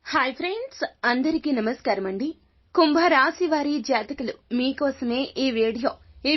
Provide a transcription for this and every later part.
Hi friends, అందరికీ నమస్కారం అండి. కుంభరాశి వారి జాతకులు మీకోసమే ఈ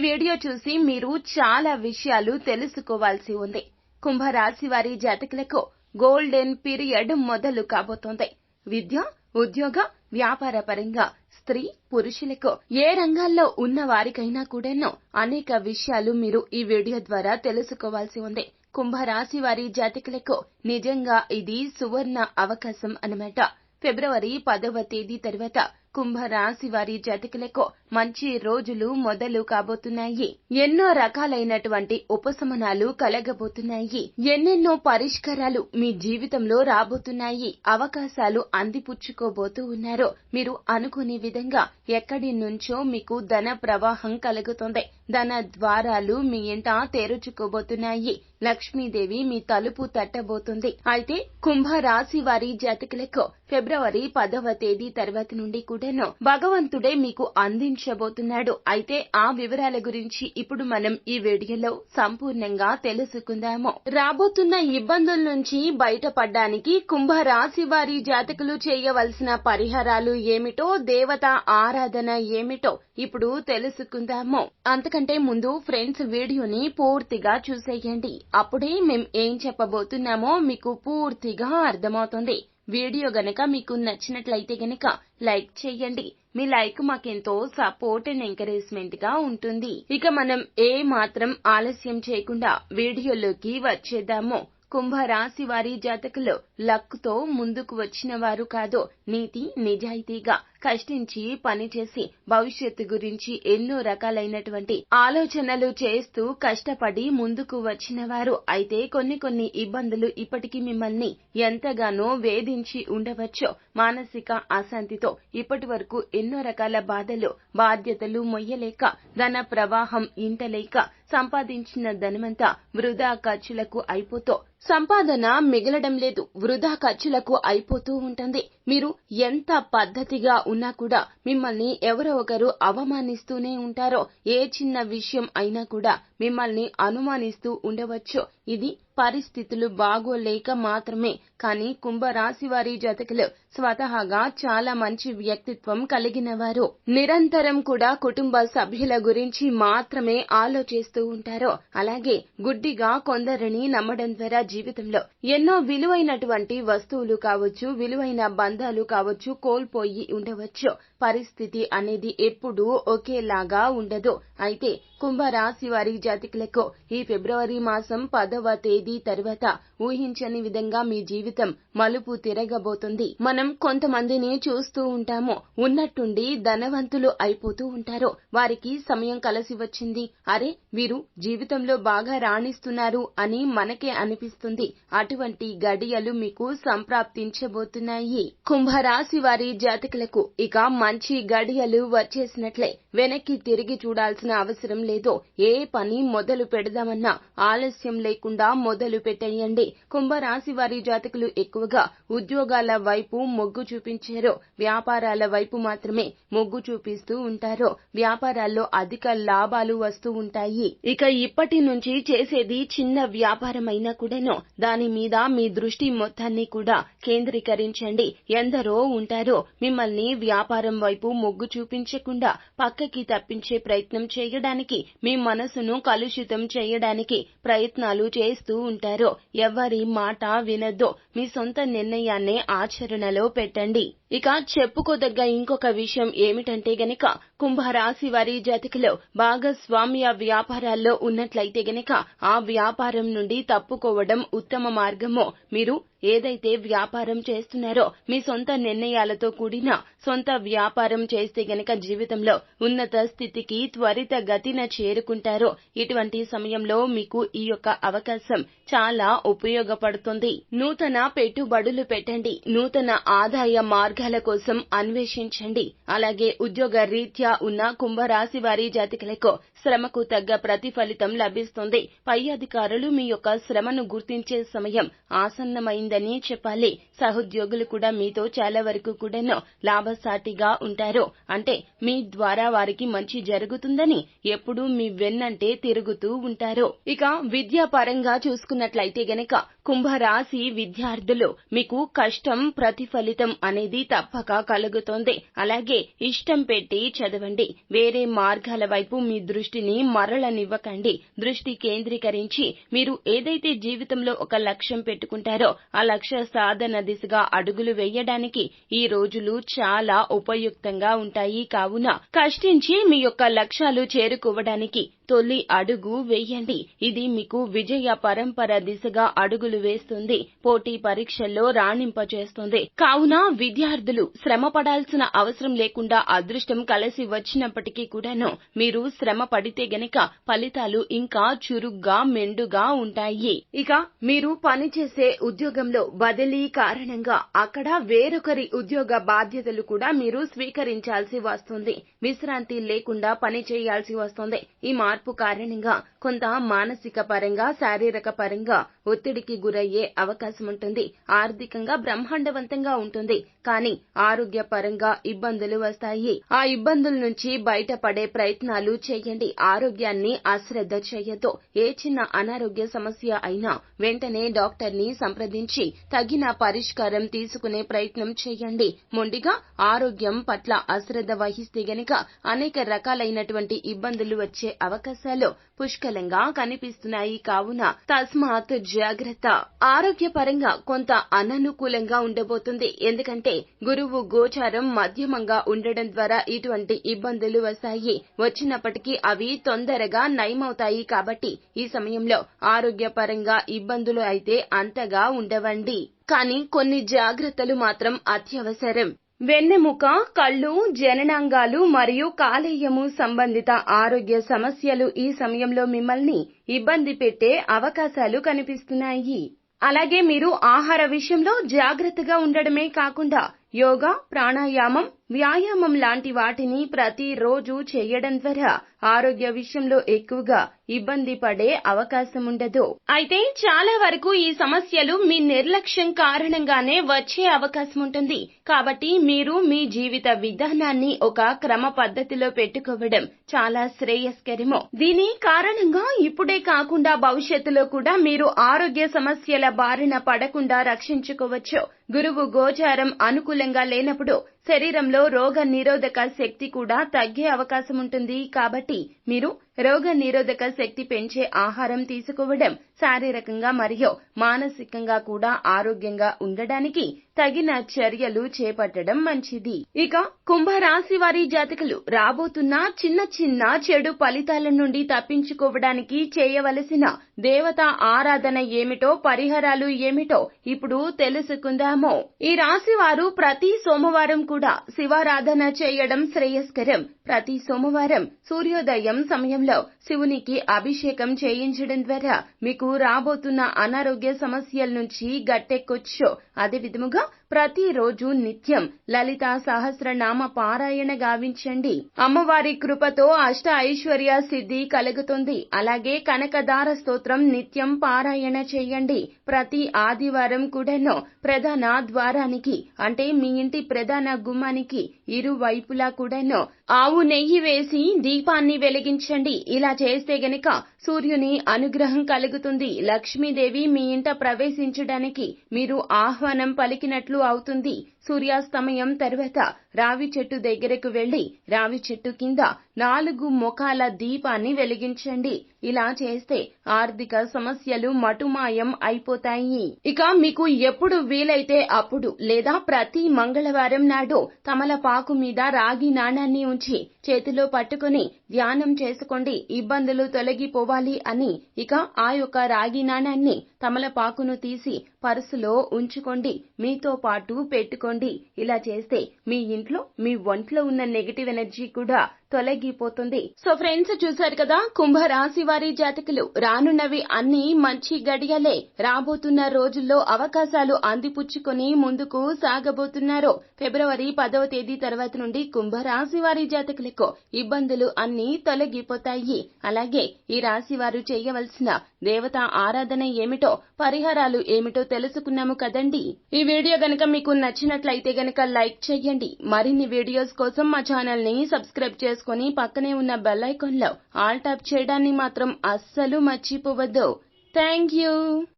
వీడియో చూసి మీరు చాలా విషయాలు తెలుసుకోవాల్సి ఉంది. కుంభరాశి వారి జాతకులకు గోల్డెన్ పీరియడ్ మొదలు కాబోతోంది. విద్య, ఉద్యోగ, వ్యాపార పరంగా స్త్రీ పురుషులకు ఏ రంగాల్లో ఉన్న వారికైనా కూడాను అనేక విషయాలు మీరు ఈ వీడియో ద్వారా తెలుసుకోవాల్సి ఉంది. కుంభరాశి వారి జాతకులకు నిజంగా ఇది సువర్ణ అవకాశం అన్నమాట. ఫిబ్రవరి 10వ తేదీ తర్వాత కుంభరాశి వారి జాతకులకు మంచి రోజులు మొదలు కాబోతున్నాయి. ఎన్నో రకాలైనటువంటి ఉపశమనాలు కలగబోతున్నాయి. ఎన్నెన్నో పరిష్కారాలు మీ జీవితంలో రాబోతున్నాయి. అవకాశాలు అందిపుచ్చుకోబోతూ ఉన్నారు. మీరు అనుకునే విధంగా ఎక్కడి నుంచో మీకు ధన ప్రవాహం కలుగుతుంది. ధన ద్వారాలు మీ ఇంట తెరుచుకోబోతున్నాయి. లక్ష్మీదేవి మీ తలుపు తట్టబోతుంది. అయితే కుంభరాశి వారి జాతకులకు ఫిబ్రవరి 10వ తేదీ తర్వాత నుండి కూడాను భగవంతుడే మీకు అందించబోతున్నాడు. అయితే ఆ వివరాల గురించి ఇప్పుడు మనం ఈ వీడియోలో సంపూర్ణంగా తెలుసుకుందాము. రాబోతున్న ఇబ్బందుల నుంచి బయటపడడానికి కుంభరాశి వారి జాతకులు చేయవలసిన పరిహారాలు ఏమిటో, దేవత ఆరాధన ఏమిటో ఇప్పుడు తెలుసుకుందాము. అంతకంటే ముందు ఫ్రెండ్స్, వీడియోని పూర్తిగా చూసేయండి. అప్పుడే మేం ఏం చెప్పబోతున్నామో మీకు పూర్తిగా అర్థమవుతుంది. వీడియో గనక మీకు నచ్చినట్లయితే గనక లైక్ చేయండి. మీ లైక్ మాకెంతో సపోర్ట్ అండ్ ఎంకరేజ్మెంట్ గా ఉంటుంది. ఇక మనం ఏ మాత్రం ఆలస్యం చేయకుండా వీడియోలోకి వచ్చేద్దాము. కుంభరాశి వారి జాతకులు లక్ తో ముందుకు వచ్చిన వారు కాదు. నీతి నిజాయితీగా కష్టించి పనిచేసి భవిష్యత్తు గురించి ఎన్నో రకాలైనటువంటి ఆలోచనలు చేస్తూ కష్టపడి ముందుకు వచ్చిన వారు. అయితే కొన్ని ఇబ్బందులు ఇప్పటికీ మిమ్మల్ని ఎంతగానో వేధించి ఉండవచ్చు. మానసిక అశాంతితో ఇప్పటి వరకు ఎన్నో రకాల బాధలు, బాధ్యతలు మొయ్యలేక, ధన ప్రవాహం ఇంటలేక, సంపాదించిన ధనమంతా వృధా ఖర్చులకు అయిపోతూ, సంపాదన మిగలడం లేదు, వృధా ఖర్చులకు అయిపోతూ ఉంటుంది. మీరు ఎంత పద్ధతిగా ఉన్నా కూడా మిమ్మల్ని ఎవరో ఒకరు అవమానిస్తూనే ఉంటారో. ఏ చిన్న విషయం అయినా కూడా మిమ్మల్ని అనుమానిస్తూ ఉండవచ్చు. ఇది పరిస్థితులు బాగోలేక మాత్రమే. కానీ కుంభరాశి వారి జాతకులు స్వతహాగా చాలా మంచి వ్యక్తిత్వం కలిగిన వారు. నిరంతరం కూడా కుటుంబ సభ్యుల గురించి మాత్రమే ఆలోచిస్తూ ఉంటారు. అలాగే గుడ్డిగా కొందరిని నమ్మడం ద్వారా జీవితంలో ఎన్నో విలువైనటువంటి వస్తువులు కావచ్చు, విలువైన బంధాలు కావచ్చు కోల్పోయి ఉండవచ్చు. పరిస్థితి అనేది ఎప్పుడూ ఒకేలాగా ఉండదు. అయితే కుంభరాశి వారి జాతకులకు ఈ ఫిబ్రవరి మాసం 10వ తేదీ తర్వాత ఊహించని విధంగా మీ జీవితం మలుపు తిరగబోతుంది. మనం కొంతమందిని చూస్తూ ఉంటాము. ఉన్నట్టుండి ధనవంతులు అయిపోతూ ఉంటారు. వారికి సమయం కలిసి వచ్చింది, అరే వీరు జీవితంలో బాగా రాణిస్తున్నారు అని మనకే అనిపిస్తుంది. అటువంటి గడియలు మీకు సంప్రాప్తించబోతున్నాయి. కుంభరాశి వారి జాతకులకు ఇక మంచి గడియలు వచ్చేసినట్లే. వెనక్కి తిరిగి చూడాల్సిన అవసరం లేదు. ఏ పని మొదలు పెడదామన్నా ఆలస్యం లేకుండా మొదలు పెట్టేయండి. కుంభరాశి వారి జాతకులు ఎక్కువగా ఉద్యోగాల వైపు మొగ్గు చూపించారు. వ్యాపారాల వైపు మాత్రమే మొగ్గు చూపిస్తూ ఉంటారు. వ్యాపారాల్లో అధిక లాభాలు వస్తూ ఉంటాయి. ఇక ఇప్పటి నుంచి చేసేది చిన్న వ్యాపారమైనా కూడాను దాని మీద మీ దృష్టి మొత్తాన్ని కూడా కేంద్రీకరించండి. ఎందరో ఉంటారో మిమ్మల్ని వ్యాపారం వైపు మొగ్గు చూపించకుండా పక్కకి తప్పించే ప్రయత్నం చేయడానికి, మీ మనసును కలుషితం చేయడానికి ప్రయత్నాలు చేస్తూ ఉంటారు. ఎవరి మాట వినొద్దు. మీ సొంత నిర్ణయాన్నే ఆచరణలో పెట్టండి. ఇక చెప్పుకోదగ్గ ఇంకొక విషయం ఏమిటంటే గనక కుంభరాశి వారి జాతకులు భాగస్వామ్య వ్యాపారాల్లో ఉన్నట్లయితే గనక ఆ వ్యాపారం నుండి తప్పుకోవడం ఉత్తమ మార్గము. మీరు ఏదైతే వ్యాపారం చేస్తున్నారో మీ సొంత నిర్ణయాలతో కూడిన సొంత వ్యాపారం చేస్తే గనక జీవితంలో ఉన్నత స్థితికి త్వరిత గతిన చేరుకుంటారో. ఇటువంటి సమయంలో మీకు ఈ యొక్క అవకాశం చాలా ఉపయోగపడుతుంది. నూతన పెట్టుబడులు పెట్టండి. నూతన ఆదాయ మార్గాల కోసం అన్వేషించండి. అలాగే ఉద్యోగ రీత్యా ఉన్న కుంభరాశి వారి జాతకులకు శ్రమకు తగ్గ ప్రతిఫలితం లభిస్తుంది. పై అధికారులు మీ యొక్క శ్రమను గుర్తించే సమయం ఆసన్నమైందని చెప్పాలి. సహోద్యోగులు కూడా మీతో చాలా వరకు కూడాను లాభసాటిగా ఉంటారు. అంటే మీ ద్వారా వారికి మంచి జరుగుతుందని ఎప్పుడూ మీ వెన్నంటే తిరుగుతూ ఉంటారు. ఇక విద్యా పరంగా చూసుకున్నట్లయితే గనక కుంభరాశి విద్యార్థులు మీకు కష్టం ప్రతిఫలితం అనేది తప్పక కలుగుతోంది. అలాగే ఇష్టం పెట్టి చదవండి. వేరే మార్గాల వైపు మీ దృష్టిని మరలనివ్వకండి. దృష్టి కేంద్రీకరించి మీరు ఏదైతే జీవితంలో ఒక లక్ష్యం పెట్టుకుంటారో ఆ లక్ష్య సాధన దిశగా అడుగులు వేయడానికి ఈ రోజులు చాలా ఉపయుక్తంగా ఉంటాయి. కావున కష్టించి మీ యొక్క లక్ష్యాలు చేరుకోవడానికి తొలి అడుగు వేయండి. ఇది మీకు విజయ పరంపర దిశగా అడుగులు వేస్తుంది. పోటీ పరీక్షల్లో రాణింపచేస్తుంది. కావున విద్యార్థులు శ్రమ పడాల్సిన అవసరం లేకుండా అదృష్టం కలిసి వచ్చినప్పటికీ కూడాను మీరు శ్రమ పడితే గనక ఫలితాలు ఇంకా చురుగ్గా మెండుగా ఉంటాయి. ఇక మీరు పనిచేసే ఉద్యోగంలో బదిలీ కారణంగా అక్కడ వేరొకరి ఉద్యోగ బాధ్యతలు కూడా మీరు స్వీకరించాల్సి వస్తుంది. విశ్రాంతి లేకుండా పని చేయాల్సి వస్తుంది. ఈ మార్పు కారణంగా కొంత మానసిక పరంగా శారీరక పరంగా ఒత్తిడికి గురయ్యే అవకాశం ఉంటుంది. ఆర్థికంగా బ్రహ్మాండవంతంగా ఉంటుంది. కానీ ఆరోగ్య పరంగా ఇబ్బందులు వస్తాయి. ఆ ఇబ్బందుల నుంచి బయటపడే ప్రయత్నాలు చేయండి. ఆరోగ్యాన్ని అశ్రద్ధ చేయొద్దు. ఏ చిన్న అనారోగ్య సమస్య అయినా వెంటనే డాక్టర్ ని సంప్రదించి తగిన పరిష్కారం తీసుకునే ప్రయత్నం చేయండి. మొండిగా ఆరోగ్యం పట్ల అశ్రద్ధ వహిస్తే గనక అనేక రకాలైనటువంటి ఇబ్బందులు వచ్చే అవకాశాలు పుష్కలంగా కనిపిస్తున్నాయి. కావున తస్మాత్ జాగ్రత్త. ఆరోగ్యపరంగా కొంత అననుకూలంగా ఉండబోతుంది. ఎందుకంటే గురువు గోచారం మధ్యమంగా ఉండడం ద్వారా ఇటువంటి ఇబ్బందులు వస్తాయి. వచ్చినప్పటికీ అవి తొందరగా నయమవుతాయి. కాబట్టి ఈ సమయంలో ఆరోగ్యపరంగా ఇబ్బందులు అయితే అంతగా ఉండవండి. కానీ కొన్ని జాగ్రత్తలు మాత్రం అత్యవసరం. వెన్నెముక, కళ్ళు, జననాంగాలు మరియు కాలేయము సంబంధిత ఆరోగ్య సమస్యలు ఈ సమయంలో మిమ్మల్ని ఇబ్బంది పెట్టే అవకాశాలు కనిపిస్తున్నాయి. అలాగే మీరు ఆహార విషయంలో జాగ్రత్తగా ఉండడమే కాకుండా యోగా, ప్రాణాయామం, వ్యాయామం లాంటి వాటిని ప్రతిరోజు చేయడం ద్వారా ఆరోగ్య విషయంలో ఎక్కువగా ఇబ్బంది పడే అవకాశం ఉండదు. అయితే చాలా వరకు ఈ సమస్యలు మీ నిర్లక్ష్యం కారణంగానే వచ్చే అవకాశం ఉంటుంది. కాబట్టి మీరు మీ జీవిత విధానాన్ని ఒక క్రమ పద్ధతిలో పెట్టుకోవడం చాలా శ్రేయస్కరము. దీని కారణంగా ఇప్పుడే కాకుండా భవిష్యత్తులో కూడా మీరు ఆరోగ్య సమస్యల బారిన పడకుండా రక్షించుకోవచ్చు. గురువు గోచారం అనుకూలంగా లేనప్పుడు శరీరంలో రోగ నిరోధక శక్తి కూడా తగ్గే అవకాశం ఉంటుంది. కాబట్టి మీరు రోగ నిరోధక శక్తి పెంచే ఆహారం తీసుకోవడం, శారీరకంగా మరియు మానసికంగా కూడా ఆరోగ్యంగా ఉండడానికి తగిన చర్యలు చేపట్టడం మంచిది. ఇక కుంభరాశి వారి జాతకులు రాబోతున్న చిన్న చిన్న చెడు ఫలితాల నుండి తప్పించుకోవడానికి చేయవలసిన దేవతా ఆరాధన ఏమిటో, పరిహారాలు ఏమిటో ఇప్పుడు తెలుసుకుందాము. ఈ రాశి వారు ప్రతి సోమవారం కూడా శివారాధన చేయడం శ్రేయస్కరం. ప్రతి సోమవారం సూర్యోదయం సమయంలో శివునికి అభిషేకం చేయించడం ద్వారా మీకు రాబోతున్న అనారోగ్య సమస్యల నుంచి గట్టెక్కొచ్చు. అదే విధముగా ప్రతిరోజు నిత్యం లలితా సహస్రనామ పారాయణ గావించండి. అమ్మవారి కృపతో అష్ట ఐశ్వర్య సిద్ధి కలుగుతుంది. అలాగే కనకదార స్తోత్రం నిత్యం పారాయణ చేయండి. ప్రతి ఆదివారం కూడాను ప్రధాన ద్వారానికి అంటే మీ ఇంటి ప్రధాన గుమ్మానికి ఇరువైపులా కూడాను ఆవు నెయ్యి వేసి దీపాన్ని వెలిగించండి. ఇలా చేస్తే గనక సూర్యుని అనుగ్రహం కలుగుతుంది. లక్ష్మీదేవి మీ ఇంట ప్రవేశించడానికి మీరు ఆహ్వానం పలికినట్లు అవుతుంది. సూర్యాస్తమయం తరువాత రావి చెట్టు దగ్గరకు వెళ్లి రావి చెట్టు కింద 4 ముఖాల దీపాన్ని వెలిగించండి. ఇలా చేస్తే ఆర్థిక సమస్యలు మటుమాయం అయిపోతాయి. ఇక మీకు ఎప్పుడు వీలైతే అప్పుడు లేదా ప్రతి మంగళవారం నాడు తమలపాకు మీద రాగి నాణాన్ని ఉంచి చేతిలో పట్టుకుని ధ్యానం చేసుకోండి. ఇబ్బందులు తొలగిపోవాలి అని ఇక ఆ యొక్క రాగి నాణాన్ని తమలపాకును తీసి పర్సులో ఉంచుకోండి. మీతో పాటు పెట్టుకోండి. ఇలా చేస్తే మీ ఇంట్లో మీ ఒంట్లో ఉన్న నెగటివ్ ఎనర్జీ కూడా తొలగిపోతుంది. సో ఫ్రెండ్స్, చూశారు కదా, కుంభరాశి వారి జాతకులు రానున్నవి అన్ని మంచి గడియలే. రాబోతున్న రోజుల్లో అవకాశాలు అందిపుచ్చుకొని ముందుకు సాగబోతున్నారు. ఫిబ్రవరి 10వ తేదీ తర్వాత నుండి కుంభరాశి వారి జాతకులకు ఇబ్బందులు అన్నీ తొలగిపోతాయి. అలాగే ఈ రాశి వారు చేయవలసిన దేవతా ఆరాధన ఏమిటో, పరిహారాలు ఏమిటో తెలుసుకున్నాము కదండి. ఈ వీడియో గనుక మీకు నచ్చినట్లయితే గనుక లైక్ చేయండి. మరిన్ని వీడియోస్ కోసం మా ఛానల్ ని సబ్స్క్రైబ్ చేసుకుని పక్కనే ఉన్న బెల్ ఐకాన్ లో ఆల్ టాప్ చేయడాన్ని మాత్రం అస్సలు మర్చిపోవద్దు. థాంక్యూ.